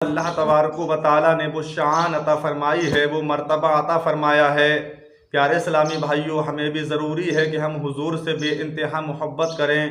اللہ تبارک و تعالیٰ نے وہ شان عطا فرمائی ہے، وہ مرتبہ عطا فرمایا ہے۔ پیارے اسلامی بھائیوں، ہمیں بھی ضروری ہے کہ ہم حضور سے بے انتہا محبت کریں،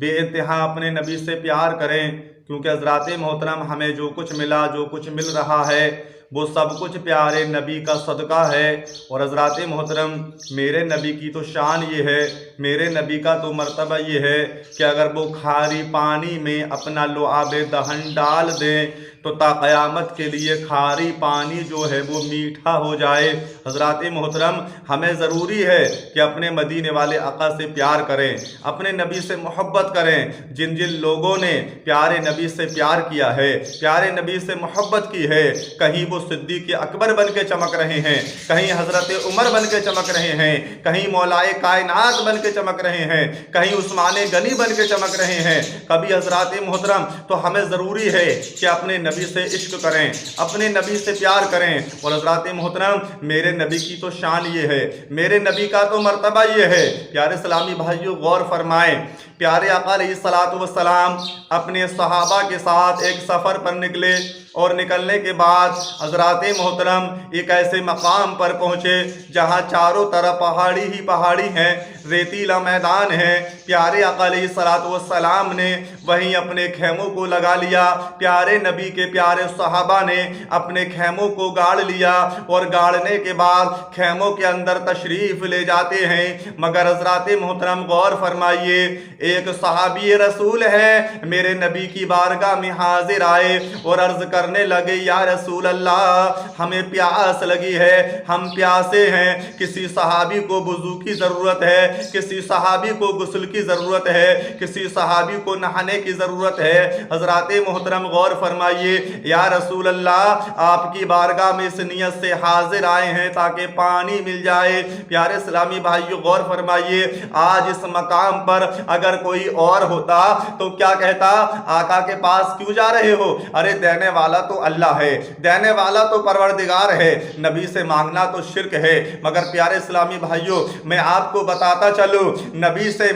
بے انتہا اپنے نبی سے پیار کریں، کیونکہ حضرات محترم ہمیں جو کچھ ملا، جو کچھ مل رہا ہے، وہ سب کچھ پیارے نبی کا صدقہ ہے۔ اور حضرات محترم، میرے نبی کی تو شان یہ ہے، میرے نبی کا تو مرتبہ یہ ہے کہ اگر وہ کھاری پانی میں اپنا لعاب دہن ڈال دیں تو تا قیامت کے لیے کھاری پانی جو ہے وہ میٹھا ہو جائے۔ حضرات محترم، ہمیں ضروری ہے کہ اپنے مدینے والے آقا سے پیار کریں، اپنے نبی سے محبت کریں۔ جن جن لوگوں نے پیارے نبی سے پیار کیا ہے، پیارے نبی سے محبت کی ہے، کہیں وہ صدیق اکبر بن کے چمک رہے ہیں، کہیں حضرت عمر بن کے چمک رہے ہیں، کہیں مولائے کائنات بن کے چمک رہے ہیں، کہیں عثمان غنی بن کے چمک رہے ہیں، کبھی حضرات محترم، تو ہمیں ضروری ہے کہ اپنے نبی سے عشق کریں، اپنے نبی سے پیار کریں۔ اور حضرات محترم، میرے نبی کی تو شان یہ ہے، میرے نبی کا تو مرتبہ یہ ہے۔ پیارے اسلامی بھائیوں، غور فرمائیں، پیارے آقا علیہ السلام اپنے صحابہ کے ساتھ ایک سفر پر نکلے، اور نکلنے کے بعد حضرات محترم ایک ایسے مقام پر پہنچے جہاں چاروں طرف پہاڑی ہی پہاڑی ہیں، ریتیلا میدان ہے۔ پیارے آقا علیہ السلام نے وہیں اپنے خیموں کو لگا لیا، پیارے نبی کے پیارے صحابہ نے اپنے خیموں کو گاڑ لیا، اور گاڑنے کے بعد خیموں کے اندر تشریف لے جاتے ہیں۔ مگر حضرات محترم غور فرمائیے، ایک صحابی رسول ہے میرے نبی کی بارگاہ میں حاضر آئے اور عرض کرنے لگے، یا رسول اللہ، ہمیں پیاس لگی ہے، ہم پیاسے ہیں، کسی صحابی کو وضو کی ضرورت ہے، کسی صحابی کو غسل کی ضرورت ہے، کسی صحابی کو نہانے کی ضرورت ہے۔ حضرات محترم غور فرمائیے، یا رسول اللہ، آپ کی بارگاہ میں اس نیت سے حاضر آئے ہیں تاکہ پانی مل جائے۔ پیارے اسلامی بھائیو، غور فرمائیے، آج اس مقام پر اگر کوئی اور ہوتا تو کیا کہتا؟ آقا کے پاس کیوں جا رہے ہو؟ ارے دینے والا تو اللہ ہے، دینے والا تو پروردگار ہے، نبی سے مانگنا تو شرک ہے۔ مگر پیارے اسلامی بھائیو، میں آپ کو بتاتا چلوں، نبی سے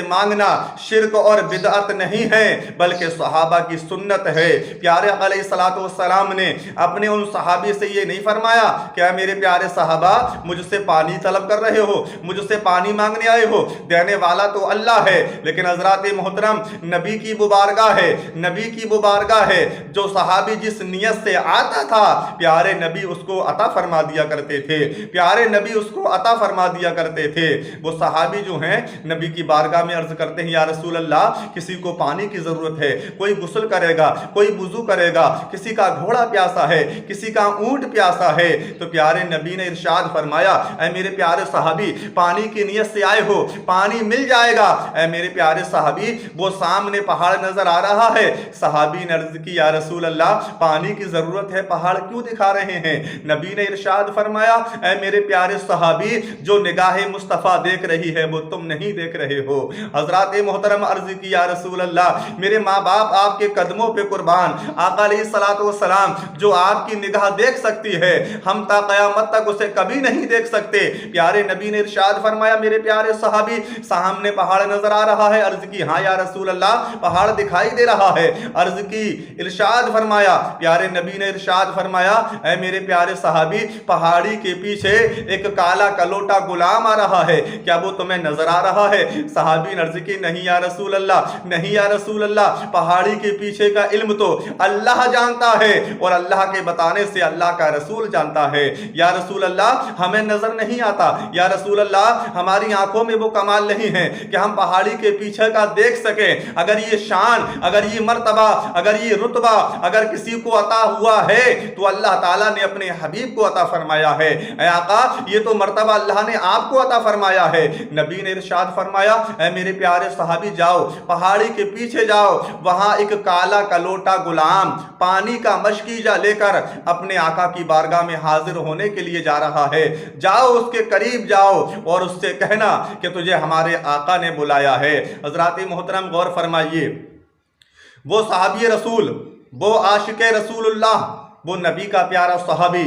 مانگنا شرک اور بدعت نہیں ہے، بلکہ صحابہ کی سنت ہے۔ پیارے آقا علیہ السلام نے اپنے ان صحابی سے یہ نہیں فرمایا کہ اے میرے پیارے صحابہ، مجھ سے پانی طلب کر رہے ہو، مجھ سے پانی مانگنے آئے ہو، دینے والا تو اللہ ہے۔ لیکن حضرات محترم، نبی کی وہ بارگاہ ہے، نبی کی وہ بارگاہ ہے، جو صحابی جس نیت سے آتا تھا، پیارے نبی اس کو عطا فرما دیا کرتے تھے، پیارے نبی اس کو عطا فرما دیا کرتے تھے۔ وہ صحابی جو ہیں نبی کی بارگاہ میں عرض کرتے ہیں، یا رسول اللہ، کسی کو پانی کی ضرورت ہے، کوئی غسل کرے گا، کوئی وضو کرے گا، کسی کا گھوڑا پیاسا ہے، کسی کا اونٹ پیاسا ہے۔ تو پیارے نبی نے ارشاد فرمایا، اے میرے پیارے صحابی، پانی کی نیت سے آئے ہو، پانی مل جائے گا۔ اے میرے پیارے صحابی، وہ سامنے پہاڑ نظر آ رہا ہے۔ صحابی نے عرض کی، یا رسول اللہ، پانی کی ضرورت ہے، پہاڑ کیوں دکھا رہے ہیں؟ نبی نے ارشاد فرمایا، اے میرے پیارے صحابی، جو نگاہ مصطفیٰ دیکھ رہی ہے وہ تم نہیں دیکھ رہے ہو۔ حضرات محترم عرض کی، یا رسول اللہ، میرے ماں باپ آپ کے قدموں پہ قربان، آقا علیہ السلام جو آپ کی نگاہ دیکھ سکتی ہے، ہم تا قیامت تک اسے کبھی نہیں دیکھ سکتے۔ پیارے نبی نے ارشاد فرمایا، میرے پیارے صحابی، سامنے پہاڑ نظر آ رہا ہے؟ عرض کی، ہاں یا رسول اللہ، پہاڑ دکھائی دے رہا ہے۔ عرض کی، ارشاد فرمایا، پیارے نبی نے ارشاد فرمایا، اے میرے پیارے صحابی، پہاڑی کے پیچھے ایک کالا کلوٹا غلام آ رہا ہے، کیا وہ تمہیں نظر آ رہا ہے؟ صحابی نے عرض کی، نہیں یا رسول اللہ، نہیں یا رسول اللہ، پہاڑی کے پیچھے کا علم تو اللہ جانتا ہے، اور اللہ کے بتانے سے اللہ کا رسول جانتا ہے۔ یا رسول اللہ، ہمیں نظر نہیں آتا، یا رسول اللہ، ہماری آنکھوں میں وہ کمال نہیں ہے کہ ہم پہاڑی کے پیچھے کا دیکھ سکیں۔ اگر یہ شان، اگر یہ مرتبہ، اگر یہ رتبہ اگر کسی کو عطا ہوا ہے تو اللہ تعالیٰ نے اپنے حبیب کو عطا فرمایا ہے۔ اے آقا، یہ تو مرتبہ اللہ نے آپ کو عطا فرمایا ہے۔ نبی نے ارشاد فرمایا، اے میرے پیارے صحابی، جاؤ، پہاڑی کے پیچھے جاؤ، وہاں ایک کالا کلوٹا غلام پانی کا مشکیجہ لے کر اپنے آقا کی بارگاہ میں حاضر ہونے کے لیے جا رہا ہے۔ جاؤ، اس کے قریب جاؤ اور اس سے کہنا کہ تجھے ہمارے آقا نے بلایا ہے۔ حضرات محترم غور فرمائیے، وہ صحابی رسول، وہ عاشق رسول اللہ، وہ نبی کا پیارا صحابی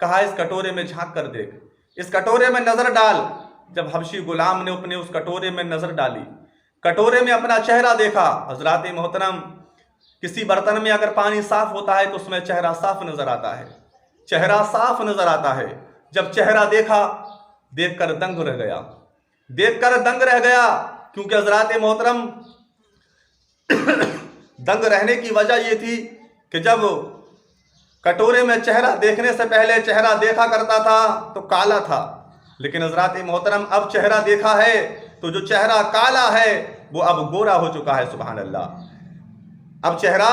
کہا اس کٹورے میں جھانک کر دیکھ، اس کٹورے میں نظر ڈال۔ جب حبشی غلام نے اپنے اس کٹورے میں نظر ڈالی، کٹورے میں اپنا چہرہ دیکھا، حضرات محترم کسی برتن میں اگر پانی صاف ہوتا ہے تو اس میں چہرہ صاف نظر آتا ہے، چہرہ صاف نظر آتا ہے۔ جب چہرہ دیکھا، دیکھ کر دنگ رہ گیا، دیکھ کر دنگ رہ گیا، کیونکہ حضرات محترم دنگ رہنے کی وجہ یہ تھی کہ جب کٹورے میں چہرہ دیکھنے سے پہلے چہرہ دیکھا کرتا تھا تو کالا تھا، لیکن حضرات محترم اب چہرہ دیکھا ہے تو جو چہرہ کالا ہے وہ اب گورا ہو چکا ہے، سبحان اللہ، اب چہرہ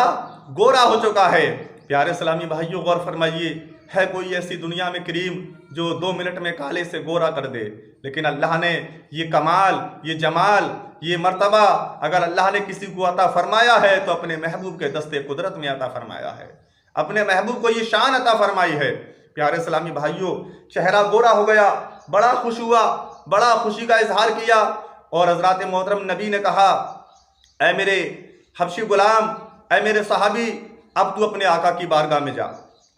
گورا ہو چکا ہے۔ پیارے اسلامی بھائیوں غور فرمائیے، ہے کوئی ایسی دنیا میں کریم جو 2 منٹ میں کالے سے گورا کر دے؟ لیکن اللہ نے یہ کمال، یہ جمال، یہ مرتبہ اگر اللہ نے کسی کو عطا فرمایا ہے تو اپنے محبوب کے دستے قدرت میں عطا فرمایا ہے، اپنے محبوب کو یہ شان عطا فرمائی ہے۔ پیارے اسلامی بھائیوں چہرہ گورا ہو گیا، بڑا خوش ہوا، بڑا خوشی کا اظہار کیا، اور حضرات محترم نبی نے کہا اے میرے حبشی غلام، اے میرے صحابی، اب تو اپنے آقا کی بارگاہ میں جا۔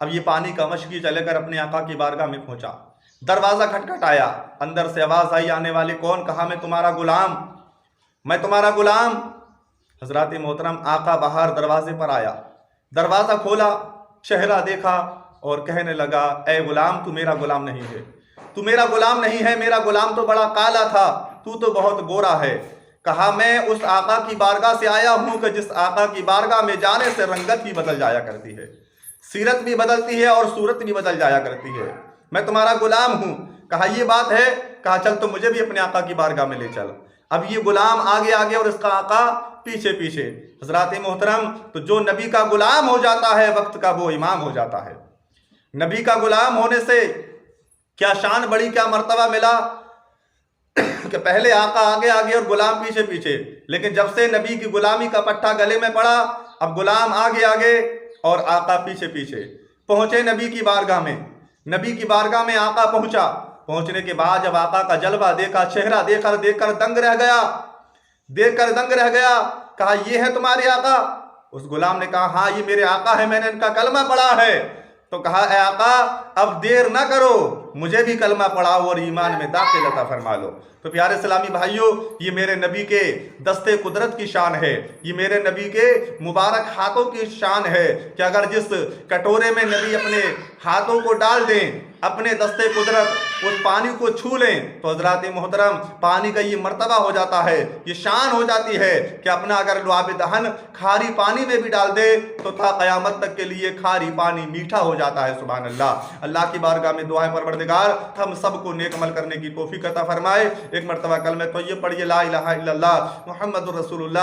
اب یہ پانی کا مشکی چلے کر اپنے آقا کی بارگاہ میں پہنچا، دروازہ کھٹکھٹایا، اندر سے آواز آئی آنے والے کون؟ کہا میں تمہارا غلام، میں تمہارا غلام۔ حضرات محترم آقا باہر دروازے پر آیا، دروازہ کھولا، چہرہ دیکھا اور کہنے لگا اے غلام تو میرا غلام نہیں ہے، تو میرا غلام نہیں ہے، میرا غلام تو بڑا کالا تھا، تو بہت گورا ہے۔ کہا میں اس آقا کی بارگاہ سے آیا ہوں کہ جس آقا کی بارگاہ میں جانے سے رنگت ہی بدل جایا کرتی ہے، سیرت بھی بدلتی ہے اور صورت بھی بدل جایا کرتی ہے، میں تمہارا غلام ہوں۔ کہا یہ بات ہے؟ کہا چل تو مجھے بھی اپنے آقا کی بارگاہ میں لے چل۔ اب یہ غلام آگے آگے اور اس کا آقا پیچھے پیچھے۔ حضرات محترم تو جو نبی کا غلام ہو جاتا ہے وقت کا وہ امام ہو جاتا ہے۔ نبی کا غلام ہونے سے کیا شان بڑی، کیا مرتبہ ملا کہ پہلے آقا آگے آگے اور غلام پیچھے پیچھے، لیکن جب سے نبی کی غلامی کا پٹھا گلے میں پڑا اب غلام آگے آگے اور آقا پیچھے پیچھے۔ پہنچے نبی کی بارگاہ میں، نبی کی بارگاہ میں آقا پہنچا، پہنچنے کے بعد جب آقا کا جلوہ دیکھا، چہرہ دیکھ کر دنگ رہ گیا، دیکھ کر دنگ رہ گیا۔ کہا یہ ہے تمہارے آقا؟ اس غلام نے کہا ہاں یہ میرے آقا ہے، میں نے ان کا کلمہ پڑھا ہے۔ تو کہا اے آقا اب دیر نہ کرو، مجھے بھی کلمہ پڑھاؤ اور ایمان میں داخل عطا فرما لو۔ تو پیارے اسلامی بھائیوں یہ میرے نبی کے دستے قدرت کی شان ہے، یہ میرے نبی کے مبارک ہاتھوں کی شان ہے کہ اگر جس کٹورے میں نبی اپنے ہاتھوں کو ڈال دیں، اپنے دستے قدرت اس پانی کو چھو لیں تو حضرات محترم پانی کا یہ مرتبہ ہو جاتا ہے، یہ شان ہو جاتی ہے کہ اپنا اگر لعاب دہن کھاری پانی میں بھی ڈال دے تو تا قیامت تک کے لیے کھاری پانی میٹھا ہو جاتا ہے، سبحان اللہ۔ اللہ کی بارگاہ میں دعائیں پروردگار ہم سب کو نیک عمل کرنے کی توفیق عطا فرمائے۔ ایک مرتبہ کلمہ طیب پڑھیے لا الہ الا اللہ محمد الرسول اللہ۔